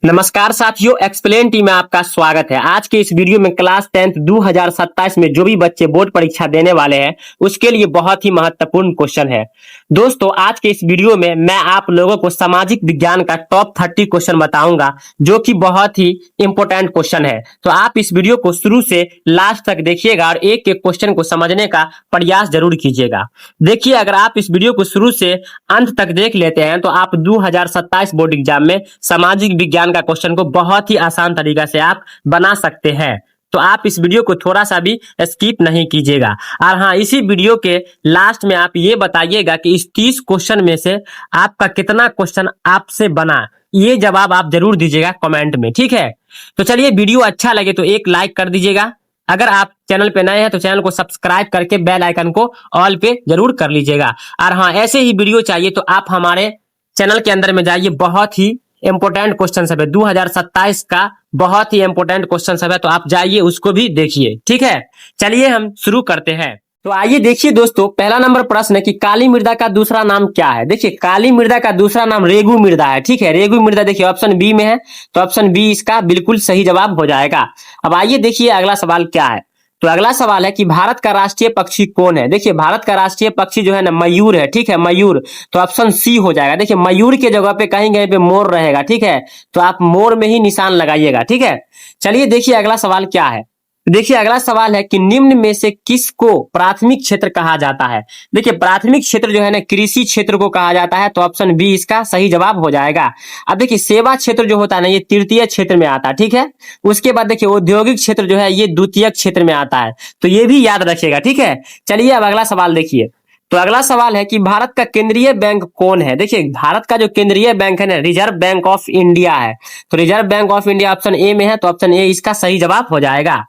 नमस्कार साथियों, explain team में आपका स्वागत है। आज के इस वीडियो में क्लास 10th 2027 में जो भी बच्चे बोर्ड परीक्षा देने वाले हैं उसके लिए बहुत ही महत्वपूर्ण क्वेश्चन है। दोस्तों, आज के इस वीडियो में मैं आप लोगों को सामाजिक विज्ञान का टॉप 30 क्वेश्चन बताऊंगा जो कि बहुत ही इंपॉर्टेंट क्वेश्चन है। तो आप इस वीडियो को शुरू से लास्ट तक देखिएगा और एक एक क्वेश्चन को समझने का प्रयास जरूर कीजिएगा। देखिए, अगर आप इस वीडियो को शुरू से अंत तक देख लेते हैं तो आप 2027 बोर्ड एग्जाम में सामाजिक विज्ञान का क्वेश्चन को बहुत ही आसान तरीका से आप बना सकते हैं। तो आप इस वीडियो को थोड़ा सा भी स्किप नहीं कीजिएगा। और हाँ, इसी वीडियो के लास्ट में आप ये बताइएगा कि इस 30 क्वेश्चन में से आपका कितना क्वेश्चन आपसे बना, ये जवाब आप जरूर दीजिएगा कमेंट में, ठीक है। तो चलिए, वीडियो अच्छा लगे तो एक लाइक कर दीजिएगा। अगर आप चैनल पे नए हैं तो चैनल को सब्सक्राइब करके बेल आइकन को ऑल पे जरूर कर लीजिएगा। और हाँ, ऐसे ही वीडियो चाहिए तो आप हमारे चैनल के अंदर में जाइए। बहुत ही इंपोर्टेंट क्वेश्चन सब है, 2027 का बहुत ही इंपोर्टेंट क्वेश्चन सब है, तो आप जाइए उसको भी देखिए, ठीक है। चलिए हम शुरू करते हैं। तो आइए देखिए दोस्तों, पहला नंबर प्रश्न है कि काली मृदा का दूसरा नाम क्या है। देखिए, काली मृदा का दूसरा नाम रेगू मृदा है, ठीक है। रेगू मृदा देखिए ऑप्शन बी में है, तो ऑप्शन बी इसका बिल्कुल सही जवाब हो जाएगा। अब आइए देखिए अगला सवाल क्या है। तो अगला सवाल है कि भारत का राष्ट्रीय पक्षी कौन है। देखिए, भारत का राष्ट्रीय पक्षी जो है ना मयूर है, ठीक है, मयूर। तो ऑप्शन सी हो जाएगा। देखिए, मयूर के जगह पे कहीं कहीं पे मोर रहेगा, ठीक है, तो आप मोर में ही निशान लगाइएगा, ठीक है। चलिए देखिए अगला सवाल क्या है। देखिए अगला सवाल है कि निम्न में से किसको प्राथमिक क्षेत्र कहा जाता है। देखिए, प्राथमिक क्षेत्र जो है ना कृषि क्षेत्र को कहा जाता है, तो ऑप्शन बी इसका सही जवाब हो जाएगा। अब देखिए, सेवा क्षेत्र जो होता है ना ये तृतीय क्षेत्र में आता है, ठीक है। उसके बाद देखिए औद्योगिक क्षेत्र जो है ये द्वितीय क्षेत्र में आता है, तो ये भी याद रखिएगा, ठीक है। चलिए अब अगला सवाल देखिए। तो अगला सवाल है कि भारत का केंद्रीय बैंक कौन है। देखिए, भारत का जो केंद्रीय बैंक है ना रिजर्व बैंक ऑफ इंडिया है, तो reserve bank of India option A में है, तो ऑप्शन ए इसका सही जवाब हो जाएगा।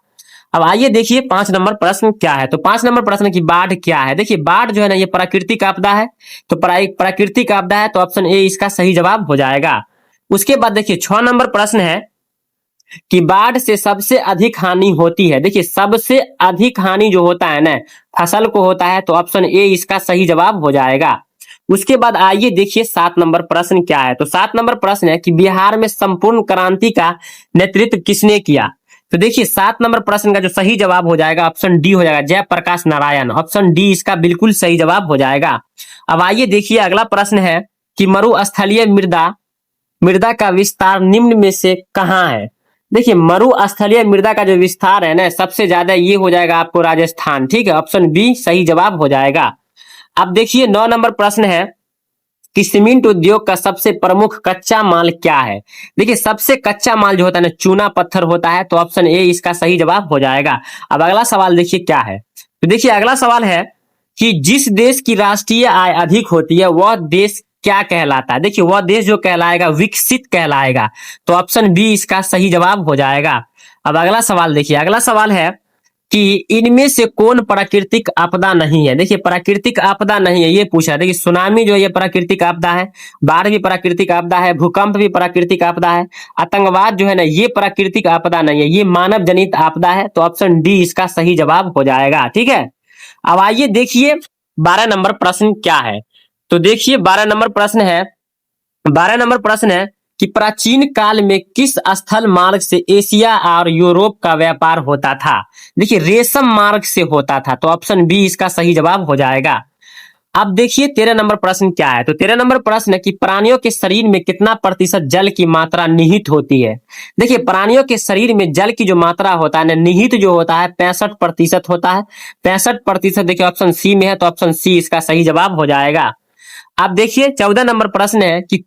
अब आइए देखिए 5 नंबर प्रश्न क्या है। तो 5 नंबर प्रश्न की बाढ़ क्या है। देखिए, बाढ़ जो है ना ये प्राकृतिक आपदा है, तो प्राकृतिक आपदा है, तो ऑप्शन ए इसका सही जवाब हो जाएगा। उसके बाद देखिए 6 नंबर प्रश्न है कि बाढ़ से सबसे अधिक हानि होती है। देखिए, सबसे अधिक हानि जो होता है ना फसल को होता है, तो ऑप्शन ए इसका सही जवाब हो जाएगा। उसके बाद आइए देखिए 7 नंबर प्रश्न क्या है। तो 7 नंबर प्रश्न है कि बिहार में संपूर्ण क्रांति का नेतृत्व किसने किया। तो देखिए 7 नंबर प्रश्न का जो सही जवाब हो जाएगा ऑप्शन डी हो जाएगा, जयप्रकाश नारायण। ऑप्शन डी इसका बिल्कुल सही जवाब हो जाएगा। अब आइए देखिए अगला प्रश्न है कि मरुस्थलीय मृदा मृदा का विस्तार निम्न में से कहाँ है। देखिए, मरुस्थलीय मृदा का जो विस्तार है ना सबसे ज्यादा ये हो जाएगा आपको राजस्थान, ठीक है। ऑप्शन बी सही जवाब हो जाएगा। अब देखिए 9 नंबर प्रश्न है कि सीमेंट उद्योग का सबसे प्रमुख कच्चा माल क्या है। देखिए, सबसे कच्चा माल जो होता है ना चूना पत्थर होता है, तो ऑप्शन ए इसका सही जवाब हो जाएगा। अब अगला सवाल देखिए क्या है। तो देखिए अगला सवाल है कि जिस देश की राष्ट्रीय आय अधिक होती है वह देश क्या कहलाता है। देखिए, वह देश जो कहलाएगा विकसित कहलाएगा, तो ऑप्शन बी इसका सही जवाब हो जाएगा। अब अगला सवाल देखिए, अगला सवाल है कि इनमें से कौन प्राकृतिक आपदा नहीं है। देखिए, प्राकृतिक आपदा नहीं है ये पूछा है। देखिए, सुनामी जो है ये प्राकृतिक आपदा है, बाढ़ भी प्राकृतिक आपदा है, भूकंप भी प्राकृतिक आपदा है, आतंकवाद जो है ना ये प्राकृतिक आपदा नहीं है, ये मानव जनित आपदा है, तो ऑप्शन डी इसका सही जवाब हो जाएगा, ठीक है। अब आइए देखिए 12 नंबर प्रश्न क्या है। तो देखिए 12 नंबर प्रश्न है, 12 नंबर प्रश्न है कि प्राचीन काल में किस स्थल मार्ग से एशिया और यूरोप का व्यापार होता था। देखिए, रेशम मार्ग से होता था, तो ऑप्शन बी इसका सही जवाब हो जाएगा। अब देखिए 13 नंबर प्रश्न क्या है। तो 13 नंबर प्रश्न है कि प्राणियों के शरीर में कितना प्रतिशत जल की मात्रा निहित होती है। देखिए, प्राणियों के शरीर में जल की जो मात्रा होता है ना निहित जो होता है 65% होता है। 65% देखिए ऑप्शन सी में है, तो ऑप्शन सी इसका सही जवाब हो जाएगा। अब देखिए 14 नंबर प्रश्न है कि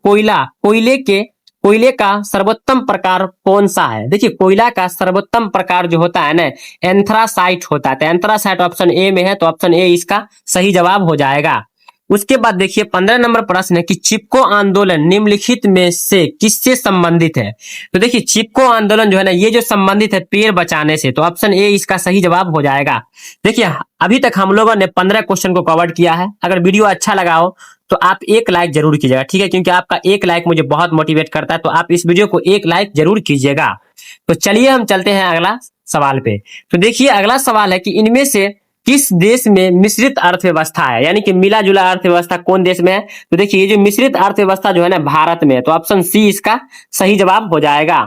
कोयले का सर्वोत्तम प्रकार कौन सा है। देखिए, कोयला का सर्वोत्तम प्रकार जो होता है ना एंथ्रासाइट होता है, तो एंथ्रासाइट ऑप्शन ए में है, तो ऑप्शन ए इसका सही जवाब हो जाएगा। उसके बाद देखिए 15 नंबर प्रश्न है कि चिपको आंदोलन निम्नलिखित में से किससे संबंधित है। तो देखिए, चिपको आंदोलन जो है ना ये जो संबंधित है पेड़ बचाने से, तो ऑप्शन ए इसका सही जवाब हो जाएगा। देखिए, अभी तक हम लोगों ने 15 क्वेश्चन को कवर किया है। अगर वीडियो अच्छा लगा हो तो आप एक लाइक जरूर कीजिएगा, ठीक है, क्योंकि आपका एक लाइक मुझे बहुत मोटिवेट करता है, तो आप इस वीडियो को एक लाइक जरूर कीजिएगा। तो चलिए हम चलते हैं अगला सवाल पे। तो देखिए अगला सवाल है कि इनमें से किस देश में मिश्रित अर्थव्यवस्था है, यानी कि मिला जुला अर्थव्यवस्था कौन देश में है? तो देखिए ये जो मिश्रित अर्थव्यवस्था जो है ना भारत में है, तो ऑप्शन सी इसका सही जवाब हो जाएगा।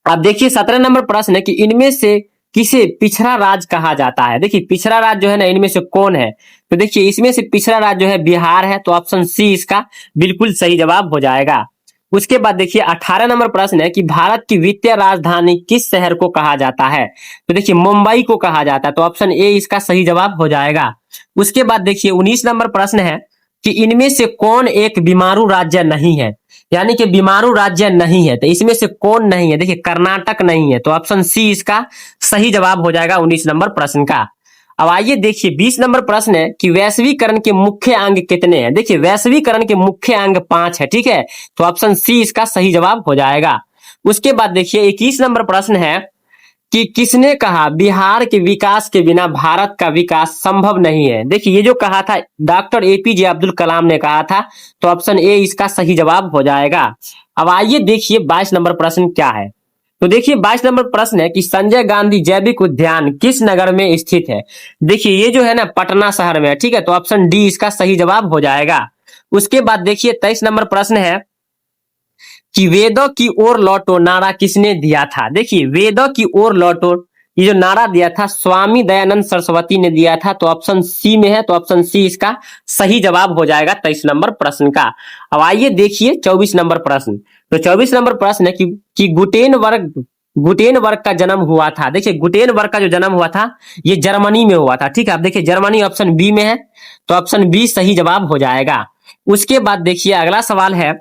अब देखिए 17 नंबर प्रश्न है कि इनमें से किसे पिछड़ा राज्य कहा जाता है। देखिए पिछड़ा राज्य जो है ना इनमें से कौन है? तो देखिए इसमें से पिछड़ा राज्य जो है बिहार है, तो ऑप्शन सी इसका बिल्कुल सही जवाब हो जाएगा। उसके बाद देखिए 18 नंबर प्रश्न है कि भारत की वित्तीय राजधानी किस शहर को कहा जाता है? तो देखिए मुंबई को कहा जाता है, तो ऑप्शन ए इसका सही जवाब हो जाएगा। उसके बाद देखिए 19 नंबर प्रश्न है कि इनमें से कौन एक बीमारू राज्य नहीं है, यानी कि बीमारू राज्य नहीं है, तो इसमें से कौन नहीं है? देखिए कर्नाटक नहीं है, तो ऑप्शन सी इसका सही जवाब हो जाएगा 19 नंबर प्रश्न का। अब आइए देखिए 20 नंबर प्रश्न है कि वैश्वीकरण के मुख्य अंग कितने हैं? देखिए वैश्वीकरण के मुख्य अंग 5 है, ठीक है, तो ऑप्शन सी इसका सही जवाब हो जाएगा। उसके बाद देखिए 21 नंबर प्रश्न है कि किसने कहा बिहार के विकास के बिना भारत का विकास संभव नहीं है? देखिए ये जो कहा था डॉक्टर एपीजे अब्दुल कलाम ने कहा था, तो ऑप्शन ए इसका सही जवाब हो जाएगा। अब आइए देखिए 22 नंबर प्रश्न क्या है। तो देखिए 22 नंबर प्रश्न है कि संजय गांधी जैविक उद्यान किस नगर में स्थित है? देखिए ये जो है ना पटना शहर में है, ठीक है, तो ऑप्शन डी इसका सही जवाब हो जाएगा। उसके बाद देखिए 23 नंबर प्रश्न है कि वेदों की ओर लौटो नारा किसने दिया था? देखिए वेदों की ओर लौटो ये जो नारा दिया था स्वामी दयानंद सरस्वती ने दिया था, तो ऑप्शन सी में है, तो ऑप्शन सी इसका सही जवाब हो जाएगा 23 नंबर प्रश्न का। अब आइए देखिए 24 नंबर प्रश्न। तो 24 नंबर प्रश्न है कि गुटेनबर्ग का जन्म हुआ था। देखिए गुटेनबर्ग का जो जन्म हुआ था ये जर्मनी में हुआ था, ठीक है। अब देखिए जर्मनी ऑप्शन बी में है, तो ऑप्शन बी सही जवाब हो जाएगा। उसके बाद देखिए अगला सवाल है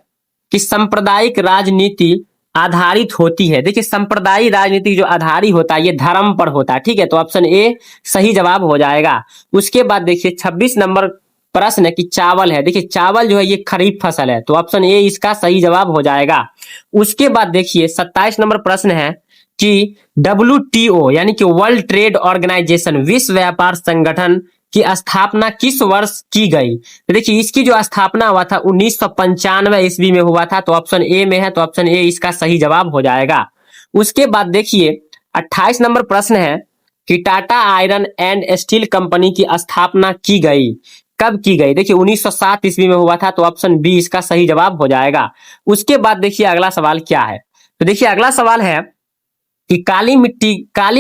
कि सांप्रदायिक राजनीति आधारित होती है। देखिए सांप्रदायिक राजनीति जो आधारित होता है ये धर्म पर होता है, ठीक है, तो ऑप्शन ए सही जवाब हो जाएगा। उसके बाद देखिए 26 नंबर प्रश्न है कि चावल है। देखिए चावल जो है ये खरीफ फसल है, तो ऑप्शन ए इसका सही जवाब हो जाएगा। उसके बाद देखिए 27 नंबर प्रश्न है कि WTO यानी कि वर्ल्ड ट्रेड ऑर्गेनाइजेशन विश्व व्यापार संगठन की स्थापना किस वर्ष की गई? तो देखिए इसकी जो स्थापना हुआ था 1995 ईस्वी में हुआ था, तो ऑप्शन ए में है, तो ऑप्शन ए इसका सही जवाब हो जाएगा। उसके बाद देखिए 28 नंबर प्रश्न है कि Tata iron and steel company की स्थापना की गई, कब की गई? देखिए 1907 ईस्वी में हुआ था, तो ऑप्शन बी इसका सही जवाब हो जाएगा। उसके बाद देखिए अगला सवाल क्या है। तो देखिए अगला सवाल है कि काली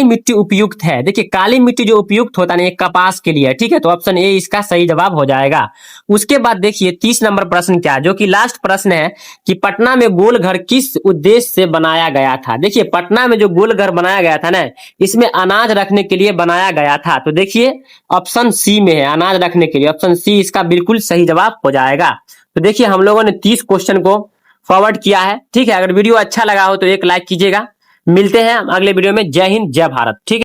मिट्टी उपयुक्त है। देखिए काली मिट्टी जो उपयुक्त होता है ना ये कपास के लिए, ठीक है, तो ऑप्शन ए इसका सही जवाब हो जाएगा। उसके बाद देखिए 30 नंबर प्रश्न क्या है, जो कि लास्ट प्रश्न है कि पटना में गोल घर किस उद्देश्य से बनाया गया था? देखिए पटना में जो गोल घर बनाया गया था ना इसमें अनाज रखने के लिए बनाया गया था, तो देखिए ऑप्शन सी में है अनाज रखने के लिए, ऑप्शन सी इसका बिल्कुल सही जवाब हो जाएगा। तो देखिए हम लोगों ने 30 क्वेश्चन को फॉरवर्ड किया है, ठीक है। अगर वीडियो अच्छा लगा हो तो एक लाइक कीजिएगा। मिलते हैं अगले वीडियो में। जय हिंद जय भारत, ठीक है।